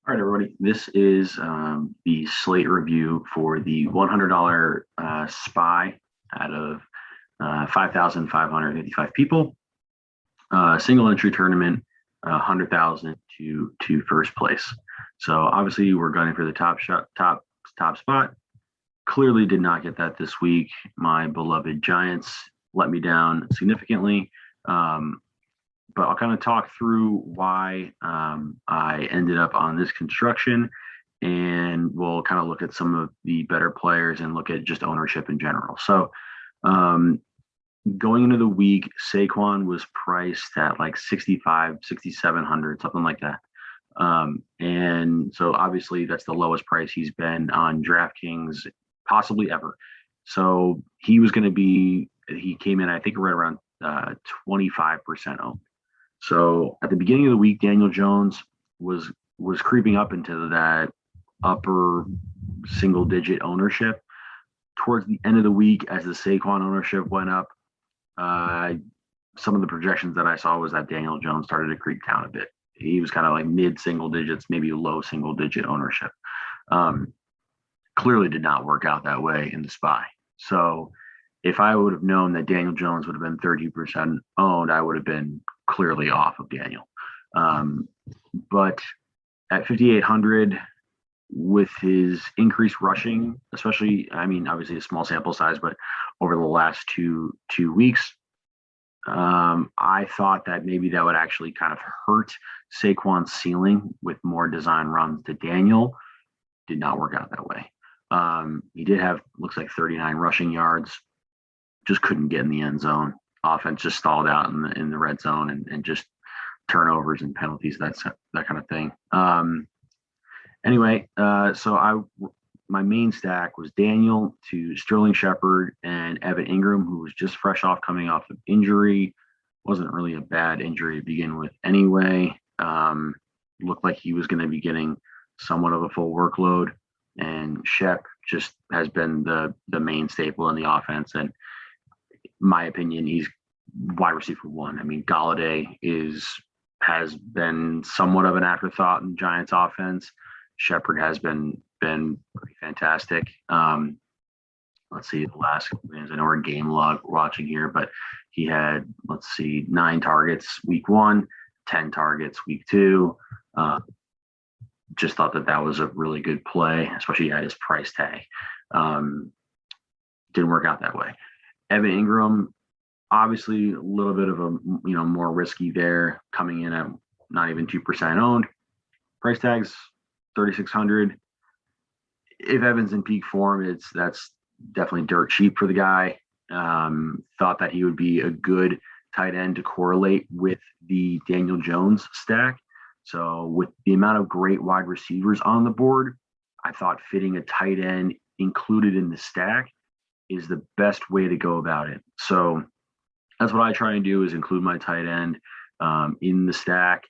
All right, everybody. This is the Slate review for the $100 SPY out of 5,555 people. Single entry tournament, 100,000 to first place. So obviously, we're gunning for the top spot. Clearly, did not get that this week. My beloved Giants let me down significantly. Um, but I'll kind of talk through why I ended up on this construction, and we'll kind of look at some of the better players and look at just ownership in general. So, um, going into the week, Saquon was priced at like 65, 6,700, something like that. And so obviously that's the lowest price he's been on DraftKings possibly ever. So he came in, I think, right around 25% owned. So at the beginning of the week, Daniel Jones was was creeping up into that upper single digit ownership. Towards the end of the week, as the Saquon ownership went up, uh, some of the projections that I saw was that Daniel Jones started to creep down a bit. He was kind of like mid single digits, maybe low single digit ownership. Um, Clearly did not work out that way in the SPY. So if I would have known that Daniel Jones would have been 30% owned, I would have been clearly off of Daniel. Um, but at 5,800, with his increased rushing, especially, I mean, obviously a small sample size, but over the last two weeks, I thought that maybe that would actually kind of hurt Saquon's ceiling with more design runs to Daniel. Did not work out that way. He did have, looks like, 39 rushing yards, just couldn't get in the end zone. Offense just stalled out in the red zone, and just turnovers and penalties, that kind of thing. Anyway, so my main stack was Daniel to Sterling Shepard and Evan Ingram, who was just fresh off coming off of injury. Wasn't really a bad injury to begin with anyway. Looked like he was going to be getting somewhat of a full workload, and Shep just has been the main staple in the offense. And my opinion, he's wide receiver one. I mean, Galladay has been somewhat of an afterthought in Giants offense. Shepard has been pretty fantastic. Let's see, the last couple games, I know we're game log watching here, but he had, let's see, 9 targets week 1, 10 targets week 2. Just thought that was a really good play, especially at his price tag. Didn't work out that way. Evan Ingram, obviously a little bit of a more risky there, coming in at not even 2% owned. Price tags 3,600. If Evan's in peak form, that's definitely dirt cheap for the guy. Thought that he would be a good tight end to correlate with the Daniel Jones stack. So with the amount of great wide receivers on the board, I thought fitting a tight end included in the stack is the best way to go about it. So that's what I try and do, is include my tight end in the stack,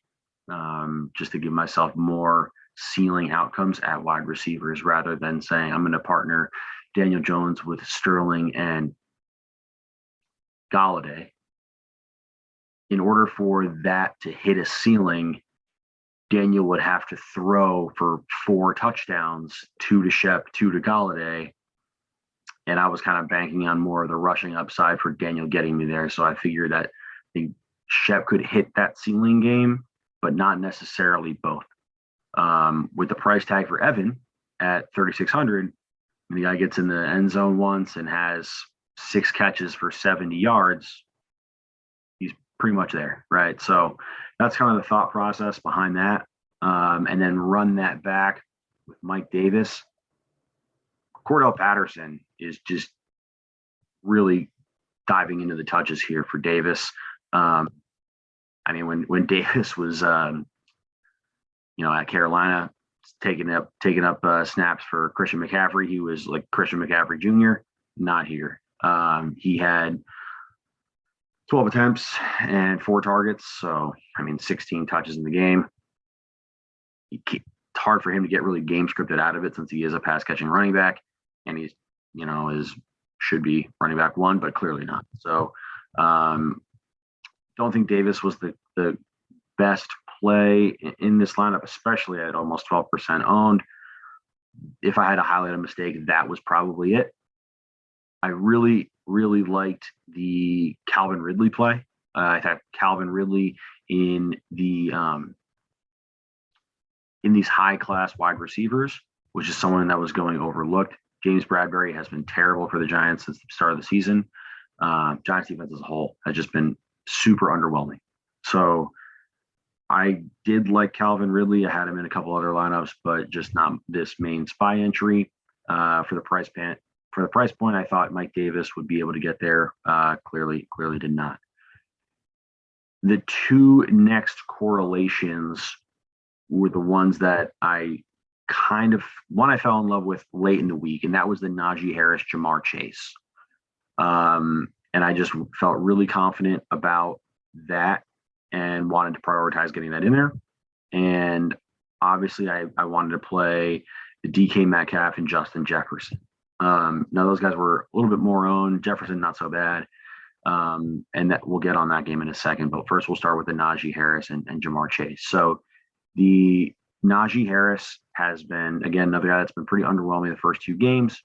just to give myself more ceiling outcomes at wide receivers, rather than saying I'm going to partner Daniel Jones with Sterling and Galladay. In order for that to hit a ceiling, Daniel would have to throw for 4 touchdowns, 2 to Shep, 2 to Galladay. And I was kind of banking on more of the rushing upside for Daniel getting me there. So I figured that the Shep could hit that ceiling game, but not necessarily both. With the price tag for Evan at 3,600, the guy gets in the end zone once and has 6 catches for 70 yards. He's pretty much there, right? So that's kind of the thought process behind that. And then run that back with Mike Davis. Cordell Patterson is just really diving into the touches here for Davis. I mean, when Davis was, at Carolina, taking up snaps for Christian McCaffrey, he was like Christian McCaffrey Jr. Not here. He had 12 attempts and 4 targets. So, I mean, 16 touches in the game. It's hard for him to get really game scripted out of it, since he is a pass catching running back, and he's, should be running back 1, but clearly not. So, don't think Davis was the best play in this lineup, especially at almost 12% owned. If I had to highlight a mistake, that was probably it. I really, really liked the Calvin Ridley play. I thought Calvin Ridley in these high class wide receivers, which is someone that was going overlooked. James Bradbury has been terrible for the Giants since the start of the season. Giants defense as a whole has just been super underwhelming. So I did like Calvin Ridley. I had him in a couple other lineups, but just not this main spy entry for the price point. For the price point, I thought Mike Davis would be able to get there. Clearly did not. The two next correlations were the ones that I fell in love with late in the week, and that was the Najee Harris, Jamar Chase. And I just felt really confident about that and wanted to prioritize getting that in there. And obviously I wanted to play the DK Metcalf and Justin Jefferson. Now those guys were a little bit more owned. Jefferson, not so bad. And that we'll get on that game in a second, but first we'll start with the Najee Harris and Jamar Chase. So the Najee Harris has been, again, another guy that's been pretty underwhelming the first two games.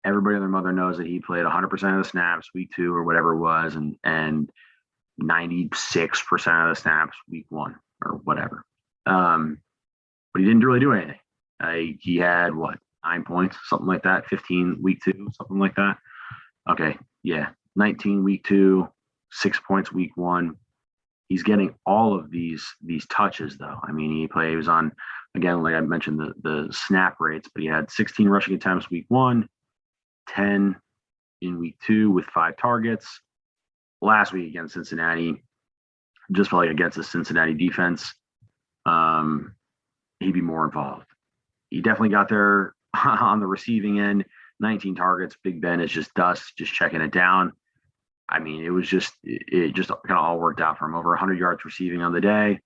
Everybody and their mother knows that he played 100% of the snaps week 2 or whatever it was, and 96% of the snaps week 1 or whatever. But he didn't really do anything. He had 9 points, something like that, 15 week 2, something like that. Okay, yeah, 19 week 2, 6 points week 1. He's getting all of these touches, though. I mean, he was on, again, like I mentioned, the snap rates, but he had 16 rushing attempts week 1, 10 in week 2 with 5 targets. Last week against Cincinnati, just felt like against the Cincinnati defense, he'd be more involved. He definitely got there on the receiving end, 19 targets. Big Ben is just dust, just checking it down. I mean, it just kind of all worked out for him. Over 100 yards receiving on the day.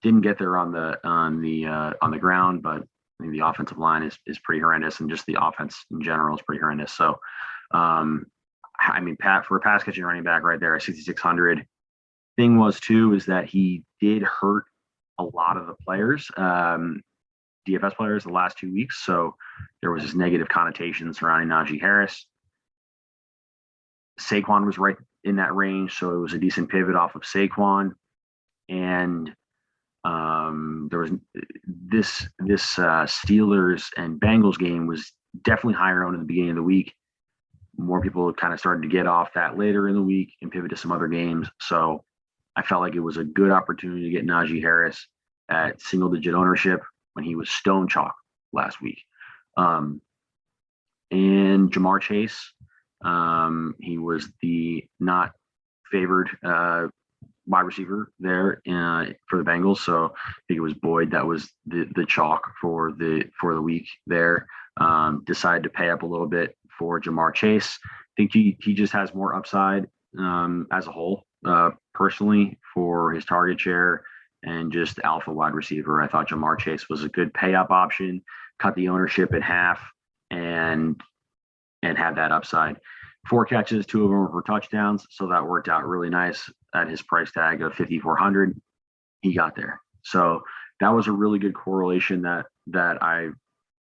Didn't get there on the ground, but I think the offensive line is pretty horrendous, and just the offense in general is pretty horrendous. So, I mean, for a pass catching running back right there at 6,600. Thing was too is that he did hurt a lot of the players, DFS players, the last 2 weeks. So there was this negative connotation surrounding Najee Harris. Saquon was right in that range, so it was a decent pivot off of Saquon, and there was this Steelers and Bengals game was definitely higher owned in the beginning of the week. More people kind of started to get off that later in the week and pivot to some other games. So I felt like it was a good opportunity to get Najee Harris at single-digit ownership when he was stone chalk last week. And Jamar Chase, he was the not favored wide receiver there for the Bengals. So I think it was Boyd that was the chalk for the week there. Decided to pay up a little bit for Jamar Chase. I think he just has more upside as a whole, personally, for his target share and just alpha wide receiver. I thought Jamar Chase was a good pay up option, cut the ownership in half, and have that upside. 4 catches, 2 of them were for touchdowns, so that worked out really nice at his price tag of 5,400. He got there, so that was a really good correlation that I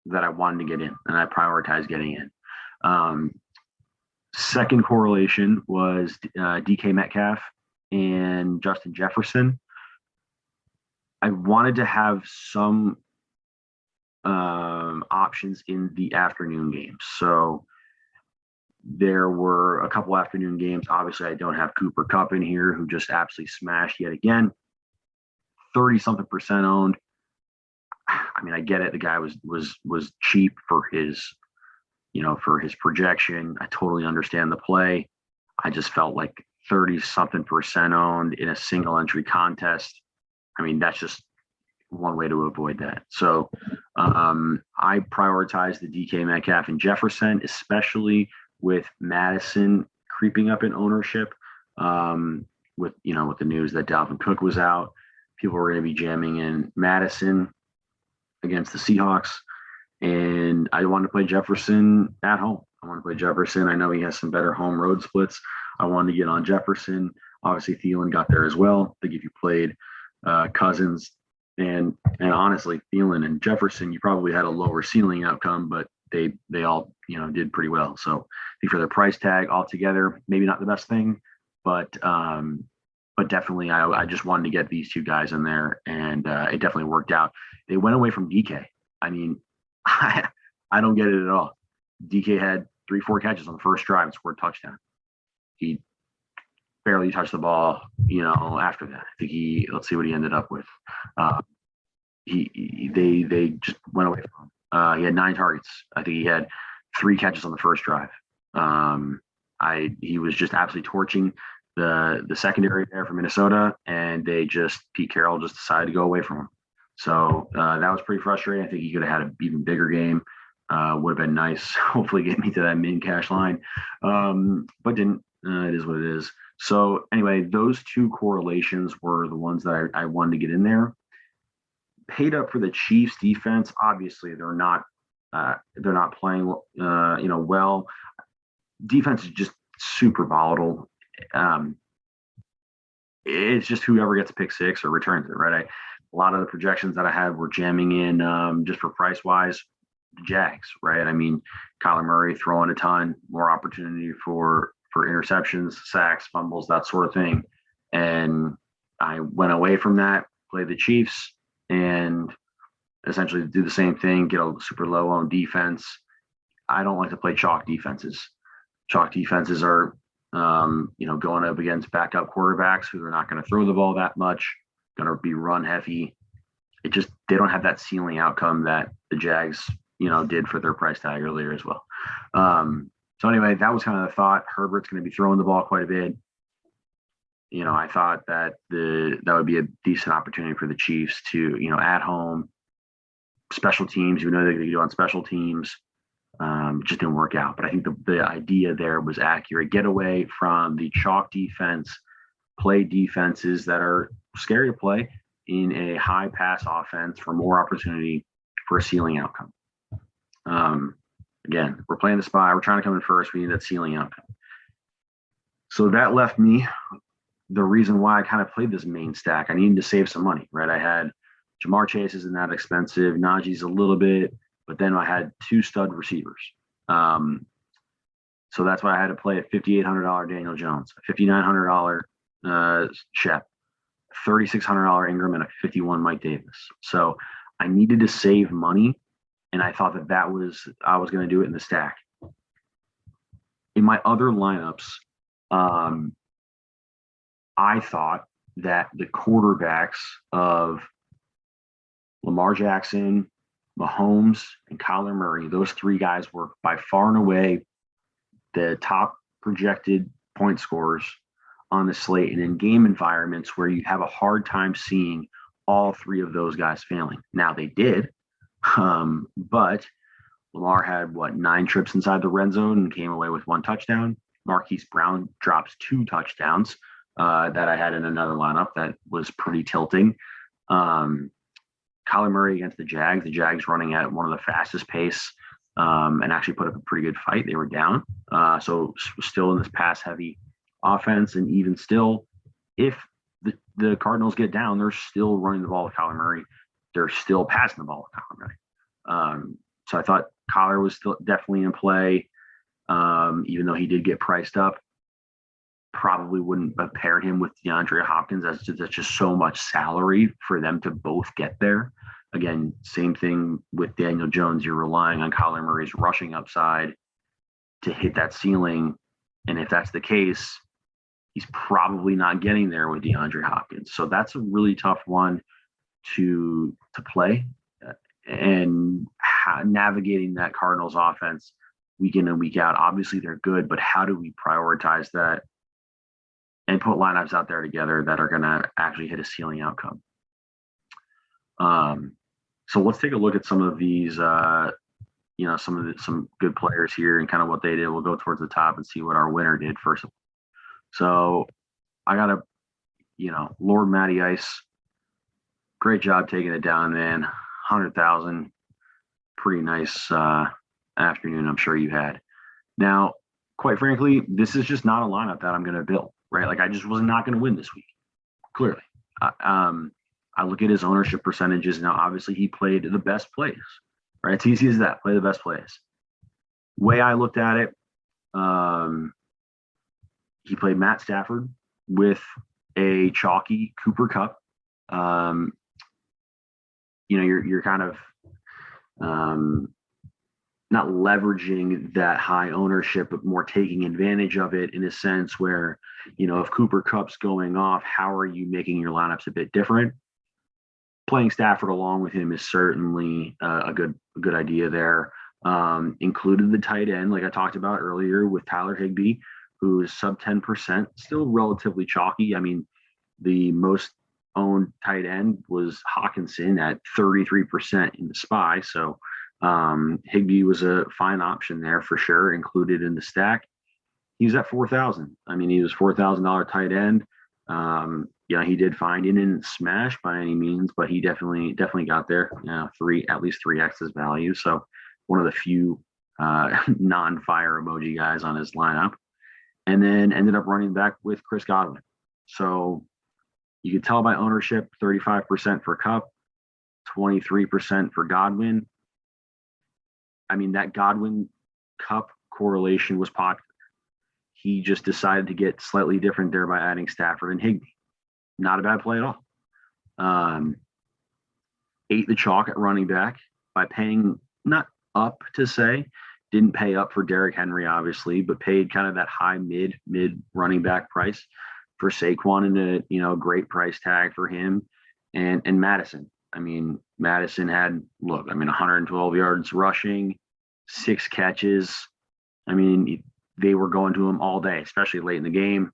wanted to get in, and I prioritized getting in. Second correlation was DK Metcalf and Justin Jefferson. I wanted to have some options in the afternoon games. So there were a couple afternoon games. Obviously, I don't have Cooper Kupp in here, who just absolutely smashed yet again. 30-something% owned. I mean, I get it. The guy was cheap for his projection. I totally understand the play. I just felt like 30-something% owned in a single entry contest. I mean, that's just one way to avoid that. So I prioritize the DK Metcalf and Jefferson, especially with Madison creeping up in ownership. With the news that Dalvin Cook was out, people were going to be jamming in Madison against the Seahawks. And I wanted to play Jefferson at home. I want to play Jefferson. I know he has some better home road splits. I wanted to get on Jefferson. Obviously, Thielen got there as well. I think if you played Cousins, and honestly, Thielen and Jefferson, you probably had a lower ceiling outcome, but they all did pretty well. So I think for their price tag altogether, maybe not the best thing, but definitely I just wanted to get these two guys in there, and it definitely worked out. They went away from DK. I mean, I don't get it at all. DK had 3-4 catches on the first drive and scored a touchdown. He barely touched the ball, after that. I think let's see what he ended up with. They just went away from him. He had 9 targets. I think he had 3 catches on the first drive. He was just absolutely torching the secondary there for Minnesota, and Pete Carroll just decided to go away from him. So that was pretty frustrating. I think he could have had an even bigger game. Would have been nice. Hopefully get me to that min cash line, but didn't. It is what it is. So anyway, those two correlations were the ones that I wanted to get in there. Paid up for the Chiefs defense. Obviously, they're not playing well. Defense is just super volatile. It's just whoever gets a pick six or returns it, right? A lot of the projections that I had were jamming in just for price wise, the Jags, right? I mean, Kyler Murray throwing a ton, more opportunity for interceptions, sacks, fumbles, that sort of thing. And I went away from that, played the Chiefs, and essentially do the same thing, get a super low on defense. I don't like to play chalk defenses. Chalk defenses are, going up against backup quarterbacks who are not going to throw the ball that much, going to be run heavy. They don't have that ceiling outcome that the Jags, did for their price tag earlier as well. So anyway, that was kind of the thought. Herbert's going to be throwing the ball quite a bit. I thought that that would be a decent opportunity for the Chiefs to, at home, special teams, even though they could do on special teams. Just didn't work out. But I think the idea there was accurate. Get away from the chalk defense, play defenses that are scary to play in a high pass offense for more opportunity for a ceiling outcome. Again, we're playing the spy. We're trying to come in first. We need that ceiling outcome. So that left me the reason why I kind of played this main stack. I needed to save some money, right? I had Jamar Chase isn't that expensive. Najee's a little bit, but then I had 2 stud receivers. So that's why I had to play a $5,800 Daniel Jones, a $5,900 Shep, $3,600 Ingram, and a $51 Mike Davis. So I needed to save money, and I thought I was going to do it in the stack. In my other lineups, I thought that the quarterbacks of Lamar Jackson, Mahomes, and Kyler Murray, those 3 guys were by far and away the top projected point scorers on the slate, and in game environments where you have a hard time seeing all 3 of those guys failing. Now they did, but Lamar had 9 trips inside the red zone and came away with 1 touchdown. Marquise Brown drops 2 touchdowns that I had in another lineup that was pretty tilting. Kyler Murray against the Jags running at one of the fastest pace and actually put up a pretty good fight. They were down. So still in this pass heavy offense. And even still, if the Cardinals get down, they're still running the ball with Kyler Murray. They're still passing the ball with Kyler Murray. So I thought Kyler was still definitely in play, even though he did get priced up. Probably wouldn't have paired him with DeAndre Hopkins. That's just so much salary for them to both get there. Again, same thing with Daniel Jones. You're relying on Kyler Murray's rushing upside to hit that ceiling. And if that's the case, he's probably not getting there with DeAndre Hopkins. So that's a really tough one to play. And navigating that Cardinals offense week in and week out. Obviously, they're good, but how do we prioritize that and put lineups out there together that are going to actually hit a ceiling outcome? So let's take a look at some of these, some good players here and kind of what they did. We'll go towards the top and see what our winner did first. So I got Lord Matty Ice. Great job taking it down, man. 100,000. Pretty nice afternoon, I'm sure you had. Now, quite frankly, this is just not a lineup that I'm going to build, right? Like I just was not going to win this week, clearly. I look at his ownership percentages. Now, obviously, he played the best plays, right? It's easy as that. Play the best plays. Way I looked at it, he played Matt Stafford with a chalky Cooper Kupp. You're kind of not leveraging that high ownership, but more taking advantage of it in a sense where, if Cooper Kupp's going off, how are you making your lineups a bit different? Playing Stafford along with him is certainly a good idea there. Included the tight end, like I talked about earlier with Tyler Higbee, who is sub 10%, still relatively chalky. I mean, the most owned tight end was Hawkinson at 33% in the SPY. So Higbee was a fine option there for sure, included in the stack. He's at 4,000. I mean, he was $4,000 tight end. He did fine. He didn't smash by any means, but he definitely got there. At least 3x's value. So one of the few non-fire emoji guys on his lineup, and then ended up running back with Chris Godwin. So you could tell by ownership, 35% for Kupp, 23% for Godwin. I mean, that Godwin Kupp correlation was popular. He just decided to get slightly different there by adding Stafford and Higbee. Not a bad play at all. Ate the chalk at running back by paying not up to say, didn't pay up for Derrick Henry, obviously, but paid kind of that high mid running back price for Saquon and a great price tag for him and Madison. I mean, Madison had 112 yards rushing, 6 catches. I mean, they were going to him all day, especially late in the game.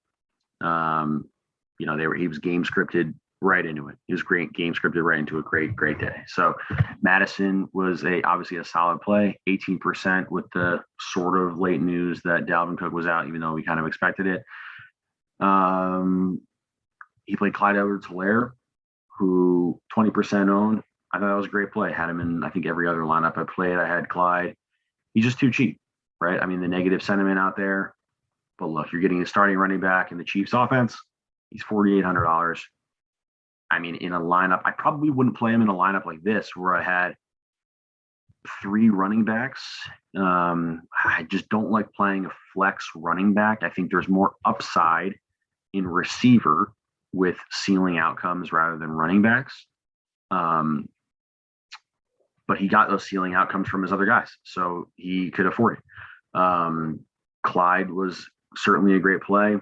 He was game scripted right into it. He was game scripted right into a great day. So Madison was obviously a solid play, 18% with the sort of late news that Dalvin Cook was out, even though we kind of expected it. He played Clyde Edwards-Helaire, who 20% owned. I thought that was a great play. Had him in, I think, every other lineup I played. I had Clyde. He's just too cheap, right? I mean, the negative sentiment out there. But look, you're getting a starting running back in the Chiefs offense. He's $4,800. I mean, in a lineup, I probably wouldn't play him in a lineup like this where I had 3 running backs. I just don't like playing a flex running back. I think there's more upside in receiver with ceiling outcomes rather than running backs. But he got those ceiling outcomes from his other guys, so he could afford it. Clyde was certainly a great play,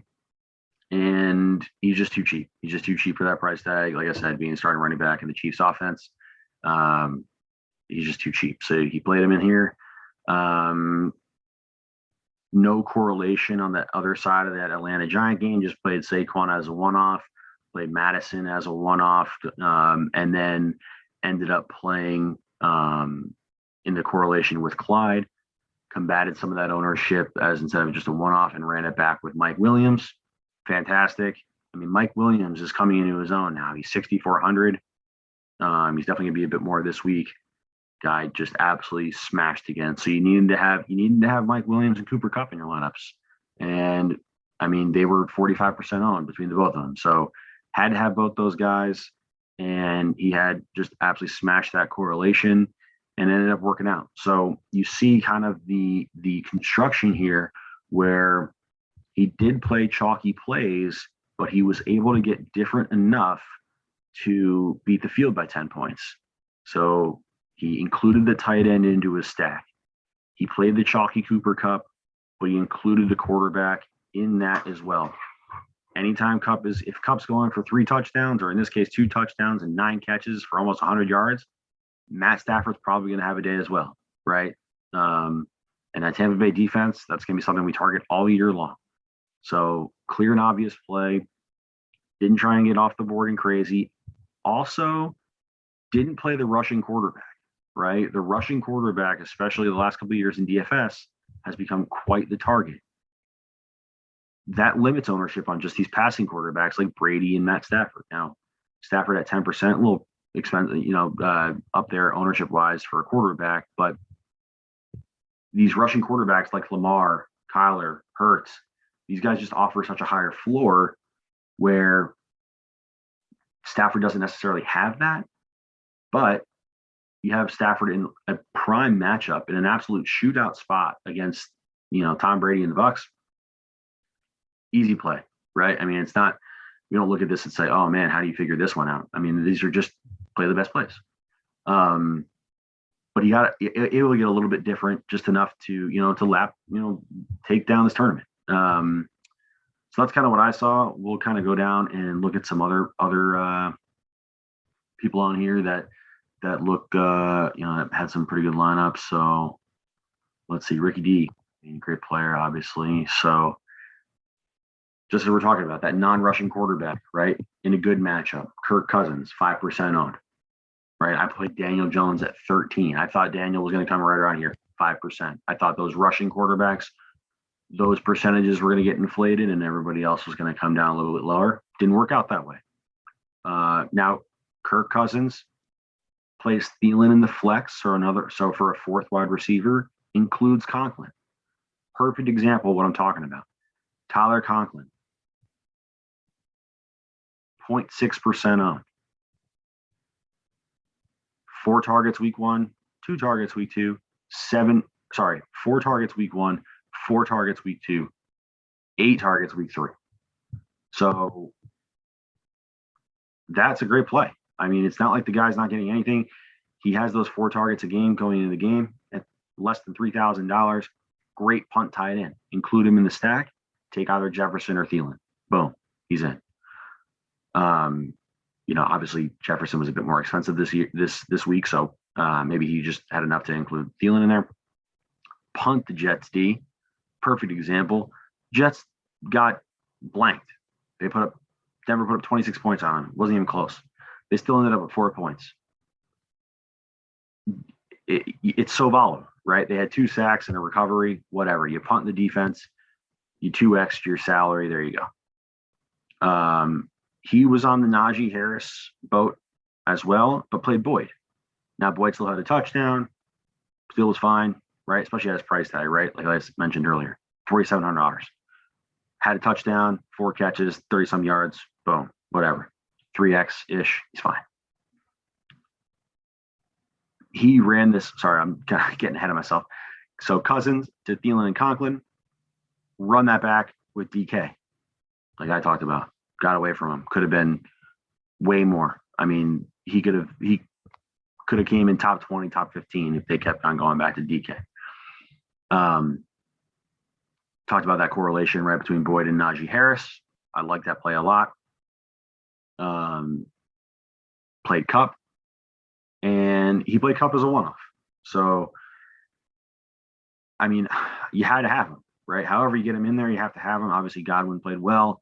and he's just too cheap. He's just too cheap for that price tag. Like I said, being a starting running back in the Chiefs offense, he's just too cheap. So he played him in here. No correlation on that other side of that Atlanta Giant game. Just played Saquon as a one-off, played Madison as a one-off, and then ended up playing in the correlation with Clyde. Combated some of that ownership as instead of just a one-off and ran it back with Mike Williams. Fantastic. I mean, Mike Williams is coming into his own now. He's 6,400. He's definitely gonna be a bit more this week. Guy just absolutely smashed again. So you needed to have Mike Williams and Cooper Kupp in your lineups. And I mean, they were 45% owned between the both of them. So had to have both those guys. And he had just absolutely smashed that correlation and ended up working out. So you see kind of the construction here where he did play chalky plays, but he was able to get different enough to beat the field by 10 points. So he included the tight end into his stack. He played the chalky Cooper Kupp, but he included the quarterback in that as well. Anytime if Kupp's going for 3 touchdowns, or in this case, 2 touchdowns and 9 catches for almost 100 yards, Matt Stafford's probably going to have a day as well, right? And that Tampa Bay defense, that's going to be something we target all year long. So clear and obvious play. Didn't try and get off the board and crazy. Also, didn't play the rushing quarterback, right? The rushing quarterback, especially the last couple of years in DFS, has become quite the target. That limits ownership on just these passing quarterbacks like Brady and Matt Stafford. Now, Stafford at 10%, a little expensive, up there ownership wise for a quarterback, but these rushing quarterbacks like Lamar, Kyler, Hurts, these guys just offer such a higher floor where Stafford doesn't necessarily have that, but you have Stafford in a prime matchup in an absolute shootout spot against, Tom Brady and the Bucks. Easy play, right? I mean, it's not, we don't look at this and say, oh man, how do you figure this one out? I mean, these are just play the best plays. But it will get a little bit different, just enough to take down this tournament. So that's kind of what I saw. We'll kind of go down and look at some other people on here that look that had some pretty good lineups. So let's see, Ricky D, great player, obviously. So just as we're talking about that non-rushing quarterback, right? In a good matchup, Kirk Cousins, 5% owned. Right, I played Daniel Jones at 13. I thought Daniel was going to come right around here, 5%. I thought those rushing quarterbacks, those percentages were going to get inflated, and everybody else was going to come down a little bit lower. Didn't work out that way. Now, Kirk Cousins plays Thielen in the flex so for a fourth wide receiver, includes Conklin. Perfect example of what I'm talking about. Tyler Conklin, 0.6% owned. 4 targets week 1, 2 targets week 2, 4 targets week 1, 4 targets week 2, 8 targets week 3. So that's a great play. I mean, it's not like the guy's not getting anything. He has those 4 targets a game going into the game at less than $3,000. Great punt tight end. Include him in the stack. Take either Jefferson or Thielen. Boom, he's in. Obviously Jefferson was a bit more expensive this week, so maybe he just had enough to include Thielen in there. Punt the Jets D, perfect example. Jets got blanked. Denver put up 26 points on them. Wasn't even close. They still ended up with 4 points. It's so volatile, right? They had 2 sacks and a recovery, whatever. You punt the defense, you 2x your salary. There you go. He was on the Najee Harris boat as well, but played Boyd. Now, Boyd still had a touchdown, still was fine, right? Especially at his price tag, right? Like I mentioned earlier, $4,700. Had a touchdown, 4 catches, 30-some yards, boom, whatever. 3x-ish, he's fine. He ran this, sorry, I'm kind of getting ahead of myself. So Cousins to Thielen and Conklin, run that back with DK, like I talked about. Got away from him. Could have been way more. I mean, he could have came in top 20, top 15 if they kept on going back to DK. Talked about that correlation right between Boyd and Najee Harris. I like that play a lot. Played Cup, and he played Cup as a one-off. So, I mean, you had to have him, right? However you get him in there, you have to have him. Obviously, Godwin played well.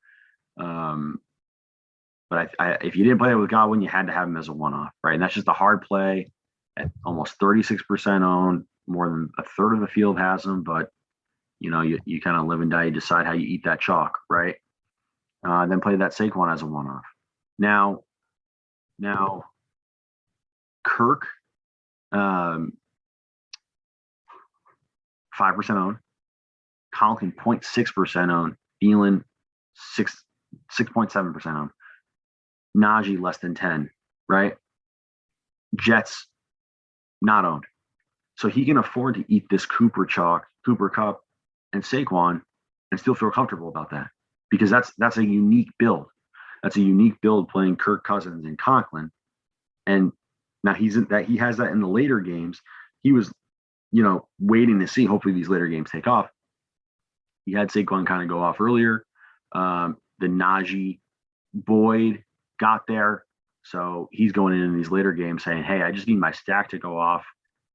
But if you didn't play it with Godwin, you had to have him as a one-off, right? And that's just a hard play at almost 36% owned. More than a third of the field has him, but you kind of live and die. You decide how you eat that chalk, right? Then play that Saquon as a one-off. Now, Kirk, 5% owned. Conklin, 0.6% owned. Thielen, 6.7% owned. Najee, less than 10, right? Jets, not owned. So he can afford to eat this Cooper Kupp, and Saquon and still feel comfortable about that, because that's a unique build. That's a unique build playing Kirk Cousins and Conklin. And now he has that in the later games. He was, waiting to see. Hopefully these later games take off. He had Saquon kind of go off earlier. The Najee Boyd got there. So he's going in these later games saying, hey, I just need my stack to go off,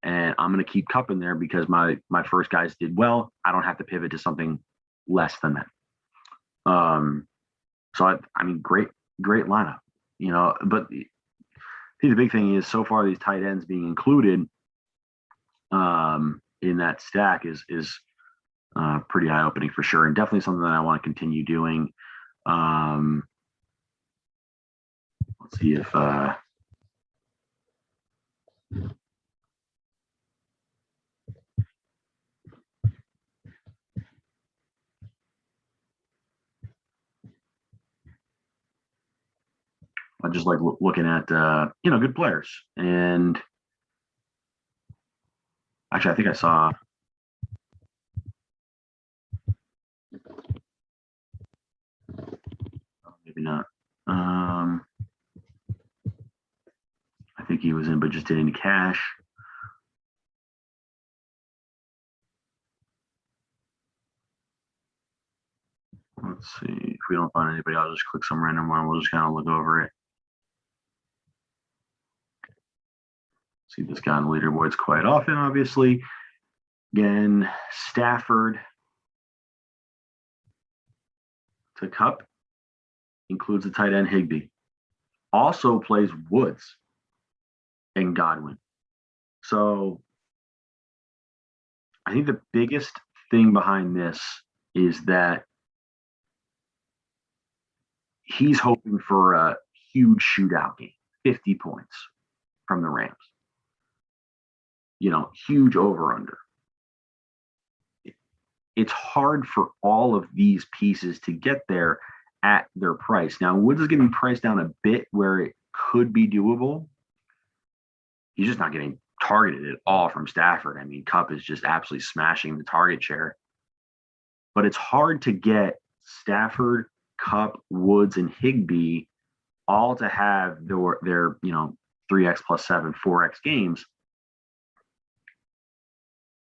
and I'm going to keep Kupp in there because my first guys did well. I don't have to pivot to something less than that. So I mean, great lineup, but the big thing is so far these tight ends being included in that stack is pretty eye opening for sure, and definitely something that I want to continue doing. Let's see if I just like looking at good players. And actually, I think I saw. Maybe not. I think he was in, but just didn't cash. Let's see. If we don't find anybody, I'll just click some random one. We'll just kind of look over it. See this guy on the leaderboards quite often, obviously. Again, Stafford to Cup includes the tight end Higbee. Also plays Woods and Godwin. So I think the biggest thing behind this is that he's hoping for a huge shootout game, 50 points from the Rams. Huge over under. It's hard for all of these pieces to get there at their price. Now, Woods is getting priced down a bit where it could be doable. He's just not getting targeted at all from Stafford. I mean, Kupp is just absolutely smashing the target share. But it's hard to get Stafford, Kupp, Woods, and Higbee all to have their 3x plus 7, 4x games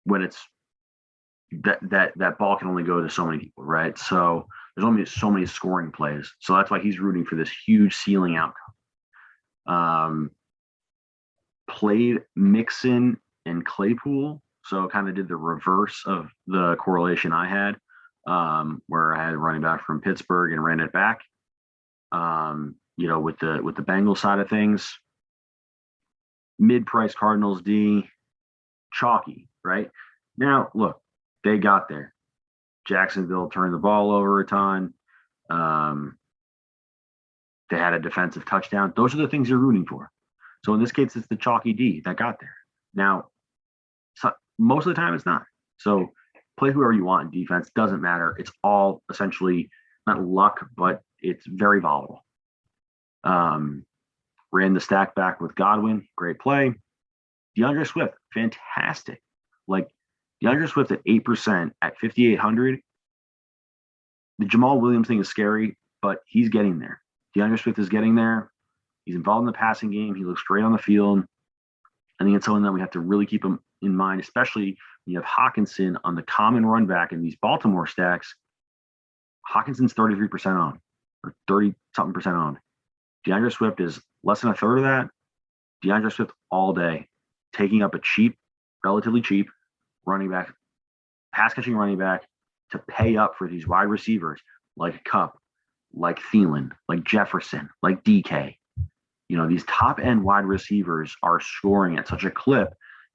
when it's that ball can only go to so many people, right? So there's only so many scoring plays. So that's why he's rooting for this huge ceiling outcome. Played Mixon and Claypool, so kind of did the reverse of the correlation I had, where I had running back from Pittsburgh and ran it back. With the Bengals side of things, mid-price Cardinals D, chalky, right? Now, look, they got there. Jacksonville turned the ball over a ton. They had a defensive touchdown. Those are the things you're rooting for. So in this case, it's the chalky D that got there. Now, most of the time, it's not. So play whoever you want in defense. Doesn't matter. It's all essentially not luck, but it's very volatile. Ran the stack back with Godwin. Great play. DeAndre Swift, fantastic. Like DeAndre Swift at 8% at 5,800. The Jamal Williams thing is scary, but he's getting there. DeAndre Swift is getting there. He's involved in the passing game. He looks great on the field. I think it's something that we have to really keep him in mind, especially when you have Hawkinson on the common run back in these Baltimore stacks. Hawkinson's 33% on, or 30-something percent on. DeAndre Swift is less than a third of that. DeAndre Swift all day, taking up a relatively cheap running back, pass-catching running back to pay up for these wide receivers like Kupp, like Thielen, like Jefferson, like DK. These top-end wide receivers are scoring at such a clip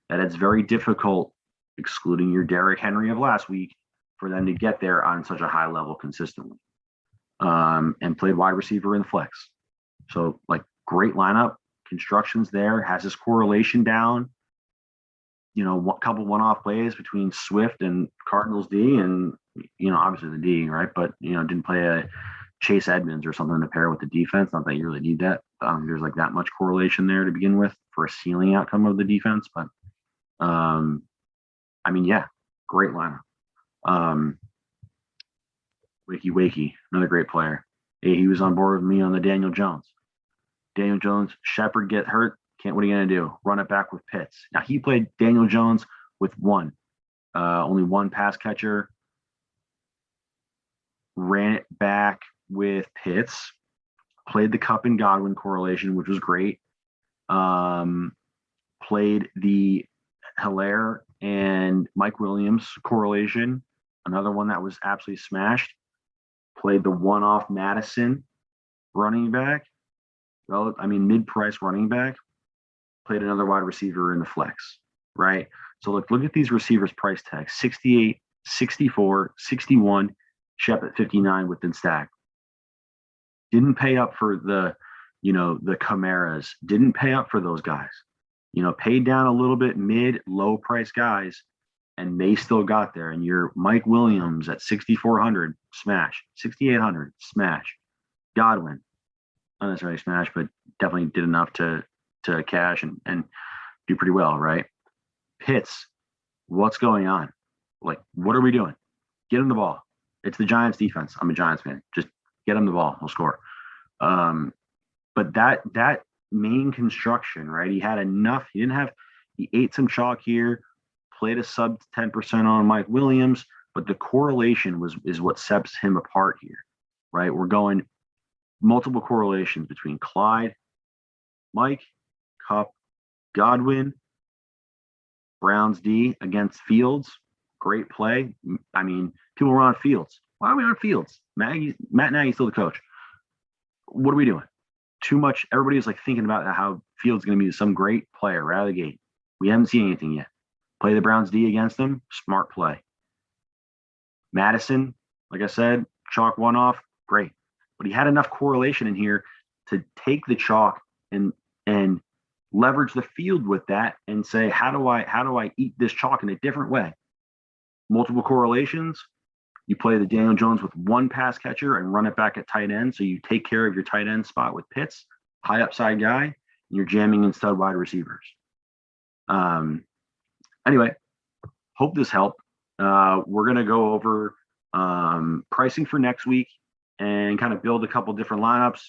that it's very difficult, excluding your Derrick Henry of last week, for them to get there on such a high level consistently. And played wide receiver in the flex. So, great lineup. Construction's there, has his correlation down. A couple one-off plays between Swift and Cardinals D, and obviously the D, right? But didn't play a Chase Edmonds or something to pair with the defense. Not that you really need that. There's that much correlation there to begin with for a ceiling outcome of the defense, but great lineup. Wakey, another great player. Hey, he was on board with me on the Daniel Jones. Daniel Jones, Shepard get hurt. What are you going to do? Run it back with Pitts. Now, he played Daniel Jones with only one pass catcher. Ran it back with Pitts. Played the Kupp and Godwin correlation, which was great. Played the Hilaire and Mike Williams correlation, another one that was absolutely smashed. Played the one-off Madison running back. Mid-price running back. Played another wide receiver in the flex, right? So look at these receivers' price tags: 68, 64, 61, Shep at 59 within stack. Didn't pay up for the Camaras. Didn't pay up for those guys. Paid down a little bit low price guys, and they still got there. And your Mike Williams at 6,400, smash. 6,800, smash. Godwin, not necessarily smash, but definitely did enough to cash and do pretty well, right? Pitts, what's going on? Like, what are we doing? Get him the ball. It's the Giants defense. I'm a Giants fan. Just get him the ball. He'll score. But that main construction, right? He had enough. He ate some chalk here, played a sub 10% on Mike Williams, but the correlation is what sets him apart here, right? We're going multiple correlations between Clyde, Mike, Kupp, Godwin, Browns D against Fields. Great play. I mean, people were on Fields. Why are we on Fields? Matt Nagy's still the coach. What are we doing? Too much. Everybody's like thinking about how Fields is going to be some great player right out of the gate. We haven't seen anything yet. Play the Browns D against them. Smart play. Madison, like I said, chalk one off. Great. But he had enough correlation in here to take the chalk and leverage the field with that and say, how do I eat this chalk in a different way? Multiple correlations. You play the Daniel Jones with one pass catcher and run it back at tight end. So you take care of your tight end spot with Pitts, high upside guy, and you're jamming in stud wide receivers. Anyway, hope this helped. We're going to go over pricing for next week and kind of build a couple different lineups.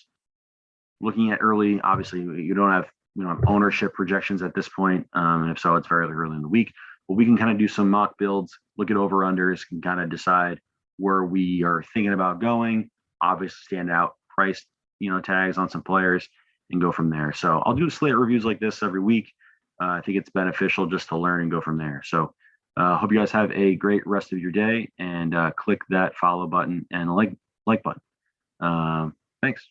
Looking at early, obviously, you don't have ownership projections at this point. And if so, it's very early in the week. But we can kind of do some mock builds, look at over-unders, and kind of decide where we are thinking about going. Obviously, stand out price, tags on some players and go from there. So I'll do Slate reviews like this every week. I think it's beneficial just to learn and go from there. So hope you guys have a great rest of your day, and click that follow button and like button. Thanks.